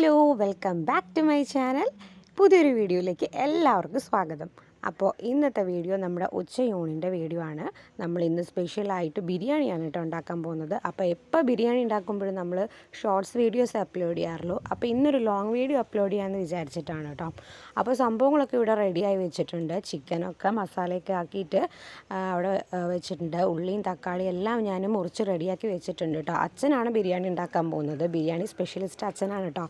Hello, welcome back to my channel. പുതിയൊരു വീഡിയോയിലേക്ക് എല്ലാവർക്കും സ്വാഗതം. അപ്പോൾ ഇന്നത്തെ വീഡിയോ നമ്മുടെ ഉച്ചയൂണിൻ്റെ വീഡിയോ ആണ്. നമ്മൾ ഇന്ന് സ്പെഷ്യലായിട്ട് ബിരിയാണിയാണ് കേട്ടോ ഉണ്ടാക്കാൻ പോകുന്നത്. അപ്പോൾ എപ്പോൾ ബിരിയാണി ഉണ്ടാക്കുമ്പോഴും നമ്മൾ ഷോർട്സ് വീഡിയോസ് അപ്ലോഡ് ചെയ്യാറുള്ളൂ. അപ്പോൾ ഇന്നൊരു ലോങ് വീഡിയോ അപ്ലോഡ് ചെയ്യാമെന്ന് വിചാരിച്ചിട്ടാണ് കേട്ടോ. അപ്പോൾ സംഭവങ്ങളൊക്കെ ഇവിടെ റെഡിയായി വെച്ചിട്ടുണ്ട്. ചിക്കനൊക്കെ മസാലയൊക്കെ ആക്കിയിട്ട് അവിടെ വെച്ചിട്ടുണ്ട്. ഉള്ളിയും തക്കാളിയും എല്ലാം ഞാൻ മുറിച്ച് റെഡിയാക്കി വെച്ചിട്ടുണ്ട് കേട്ടോ. അച്ഛനാണ് ബിരിയാണി ഉണ്ടാക്കാൻ പോകുന്നത്. ബിരിയാണി സ്പെഷ്യലിസ്റ്റ് അച്ഛനാണ് കേട്ടോ.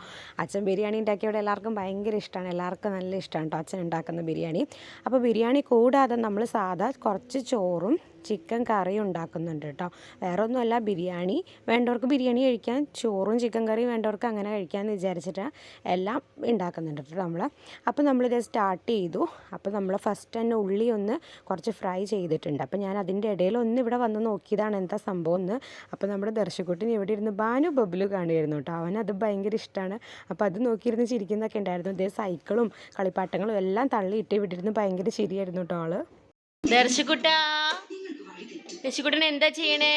അച്ഛൻ ബിരിയാണി ഉണ്ടാക്കിയവിടെ എല്ലാവർക്കും ഭയങ്കര ഇഷ്ടമാണ്. എല്ലാവർക്കും നല്ല ഇഷ്ടമാണ് കേട്ടോ അച്ഛൻ ഉണ്ടാക്കുന്ന ബിരിയാണി. അപ്പോൾ ബിരിയാണി കൂടാതെ നമ്മൾ സാധാ കുറച്ച് ചോറും ചിക്കൻ കറിയും ഉണ്ടാക്കുന്നുണ്ട് കേട്ടോ. വേറെ ഒന്നുമല്ല, ബിരിയാണി വേണ്ടവർക്ക് ബിരിയാണി കഴിക്കാൻ, ചോറും ചിക്കൻ കറിയും വേണ്ടവർക്ക് അങ്ങനെ കഴിക്കാമെന്ന് വിചാരിച്ചിട്ട് എല്ലാം ഉണ്ടാക്കുന്നുണ്ട് കേട്ടോ നമ്മൾ. അപ്പോൾ നമ്മളിത് സ്റ്റാർട്ട് ചെയ്തു. അപ്പോൾ നമ്മൾ ഫസ്റ്റ് തന്നെ ഉള്ളി ഒന്ന് കുറച്ച് ഫ്രൈ ചെയ്തിട്ടുണ്ട്. അപ്പോൾ ഞാൻ അതിൻ്റെ ഇടയിൽ ഒന്ന് ഇവിടെ വന്ന് നോക്കിയതാണ് എന്താ സംഭവം എന്ന്. അപ്പോൾ നമ്മുടെ ദർശക്കുട്ടിന് ഇവിടെ ഇരുന്ന് ബാനു ബബ്ലു കാണുമായിരുന്നു കേട്ടോ. അവനത് ഭയങ്കര ഇഷ്ടമാണ്. അപ്പോൾ അത് നോക്കിയിരുന്ന് ചിരിക്കുന്നതൊക്കെ ഉണ്ടായിരുന്നു. ഇതേ സൈക്കിളും കളിപ്പാട്ടങ്ങളും എല്ലാം തള്ളിയിട്ട് ഇവിടെ ഇരുന്ന് ഭയങ്കര ശരിയായിരുന്നു കേട്ടോ ആള്. ദർശക്കുട്ടൻ എന്താ ചെയ്യണേ?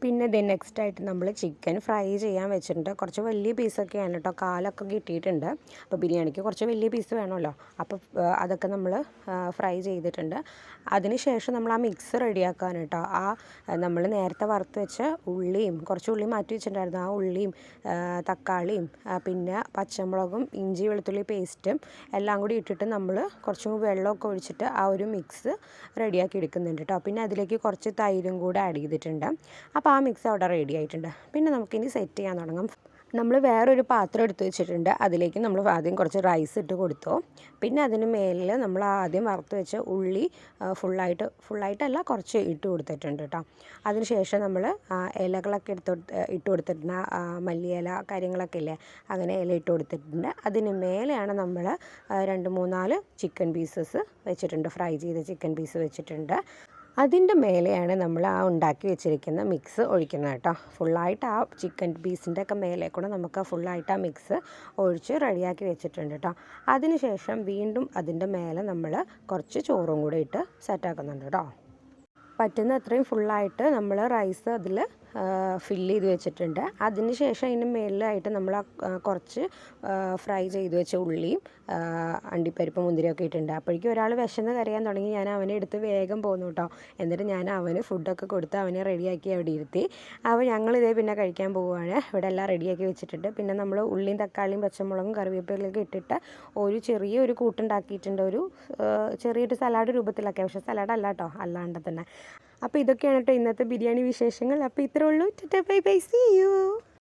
പിന്നെ നെക്സ്റ്റ് ആയിട്ട് നമ്മൾ ചിക്കൻ ഫ്രൈ ചെയ്യാൻ വെച്ചിട്ടുണ്ട്. കുറച്ച് വലിയ പീസൊക്കെയാണ് കേട്ടോ, കാലൊക്കെ കിട്ടിയിട്ടുണ്ട്. അപ്പോൾ ബിരിയാണിക്ക് കുറച്ച് വലിയ പീസ് വേണമല്ലോ. അപ്പോൾ അതൊക്കെ നമ്മൾ ഫ്രൈ ചെയ്തിട്ടുണ്ട്. അതിന് ശേഷം നമ്മൾ ആ മിക്സ് റെഡിയാക്കാൻ കേട്ടോ. നമ്മൾ നേരത്തെ വറുത്ത് വെച്ച ഉള്ളിയും കുറച്ച് ഉള്ളി മാറ്റി വെച്ചിട്ടുണ്ടായിരുന്നു. ആ ഉള്ളിയും തക്കാളിയും പിന്നെ പച്ചമുളകും ഇഞ്ചി വെളുത്തുള്ളി പേസ്റ്റും എല്ലാം കൂടി ഇട്ടിട്ട് നമ്മൾ കുറച്ചും വെള്ളമൊക്കെ ഒഴിച്ചിട്ട് ആ ഒരു മിക്സ് റെഡിയാക്കി എടുക്കുന്നുണ്ട് കേട്ടോ. പിന്നെ അതിലേക്ക് കുറച്ച് തൈരും കൂടെ ആഡ് ചെയ്തിട്ടുണ്ട്. അപ്പോൾ ആ മിക്സ് അവിടെ റെഡി ആയിട്ടുണ്ട്. പിന്നെ നമുക്കിനി സെറ്റ് ചെയ്യാൻ തുടങ്ങാം. നമ്മൾ വേറൊരു പാത്രം എടുത്ത് വെച്ചിട്ടുണ്ട്. അതിലേക്ക് നമ്മൾ ആദ്യം കുറച്ച് റൈസ് ഇട്ട് കൊടുത്തു. പിന്നെ അതിന് മേലിൽ നമ്മൾ ആദ്യം വറുത്ത് വെച്ച ഉള്ളി ഫുള്ളായിട്ടല്ല കുറച്ച് ഇട്ട് കൊടുത്തിട്ടുണ്ട് കേട്ടോ. അതിനുശേഷം നമ്മൾ ഇലകളൊക്കെ ഇട്ട് കൊടുത്തിട്ടുണ്ട്. മല്ലിയില കാര്യങ്ങളൊക്കെ ഇല്ലേ, അങ്ങനെ ഇല ഇട്ട് കൊടുത്തിട്ടുണ്ട്. അതിന് മേലെയാണ് നമ്മൾ 2-3-4 ചിക്കൻ പീസസ് വെച്ചിട്ടുണ്ട്. ഫ്രൈ ചെയ്ത ചിക്കൻ പീസ് വെച്ചിട്ടുണ്ട്. അതിൻ്റെ മേലെയാണ് നമ്മൾ ആ ഉണ്ടാക്കി വെച്ചിരിക്കുന്ന മിക്സ് ഒഴിക്കുന്നത് കേട്ടോ. ഫുള്ളായിട്ട് ആ ചിക്കൻ പീസിൻ്റെ ഒക്കെ മേലെ കൂടെ നമുക്ക് ഫുള്ളായിട്ട് ആ മിക്സ് ഒഴിച്ച് റെഡിയാക്കി വെച്ചിട്ടുണ്ട് കേട്ടോ. അതിനുശേഷം വീണ്ടും അതിൻ്റെ മേലെ നമ്മൾ കുറച്ച് ചോറും കൂടെ ഇട്ട് സെറ്റാക്കുന്നുണ്ട് കേട്ടോ. പറ്റുന്ന അത്രയും ഫുള്ളായിട്ട് നമ്മൾ റൈസ് അതിൽ ഫില്ല് ചെയ്ത് വെച്ചിട്ടുണ്ട്. അതിന് ശേഷം അതിന് മേലിലായിട്ട് നമ്മൾ കുറച്ച് ഫ്രൈ ചെയ്ത് വെച്ച ഉള്ളിയും അണ്ടിപ്പരിപ്പ് മുന്തിരിയൊക്കെ ഇട്ടിട്ടുണ്ട്. അപ്പോഴേക്കും ഒരാൾ വിശന്ന് കരയാൻ തുടങ്ങി. ഞാൻ അവനെ എടുത്ത് വേഗം പോന്നു കേട്ടോ. എന്നിട്ട് ഞാൻ അവന് ഫുഡൊക്കെ കൊടുത്ത് അവനെ റെഡിയാക്കി അവിടെ ഇരുത്തി. അപ്പോൾ ഞങ്ങളിതേ പിന്നെ കഴിക്കാൻ പോവുകയാണ്. ഇവിടെ എല്ലാം റെഡിയാക്കി വെച്ചിട്ടുണ്ട്. പിന്നെ നമ്മൾ ഉള്ളിയും തക്കാളിയും പച്ചമുളകും കറിവേപ്പിലൊക്കെ ഇട്ടിട്ട് ഒരു ചെറിയൊരു കൂട്ടുണ്ടാക്കിയിട്ടുണ്ട്. ഒരു ചെറിയൊരു സലാഡ് രൂപത്തിലൊക്കെ, പക്ഷേ സലാഡ് അല്ല കേട്ടോ, അല്ലാണ്ട് തന്നെ. അപ്പോൾ ഇതൊക്കെയാണ് കേട്ടോ ഇന്നത്തെ ബിരിയാണി വിശേഷങ്ങൾ. അപ്പോൾ ഇത്രേ ഉള്ളൂ. ടാറ്റാ ബൈ ബൈ, സീ യു.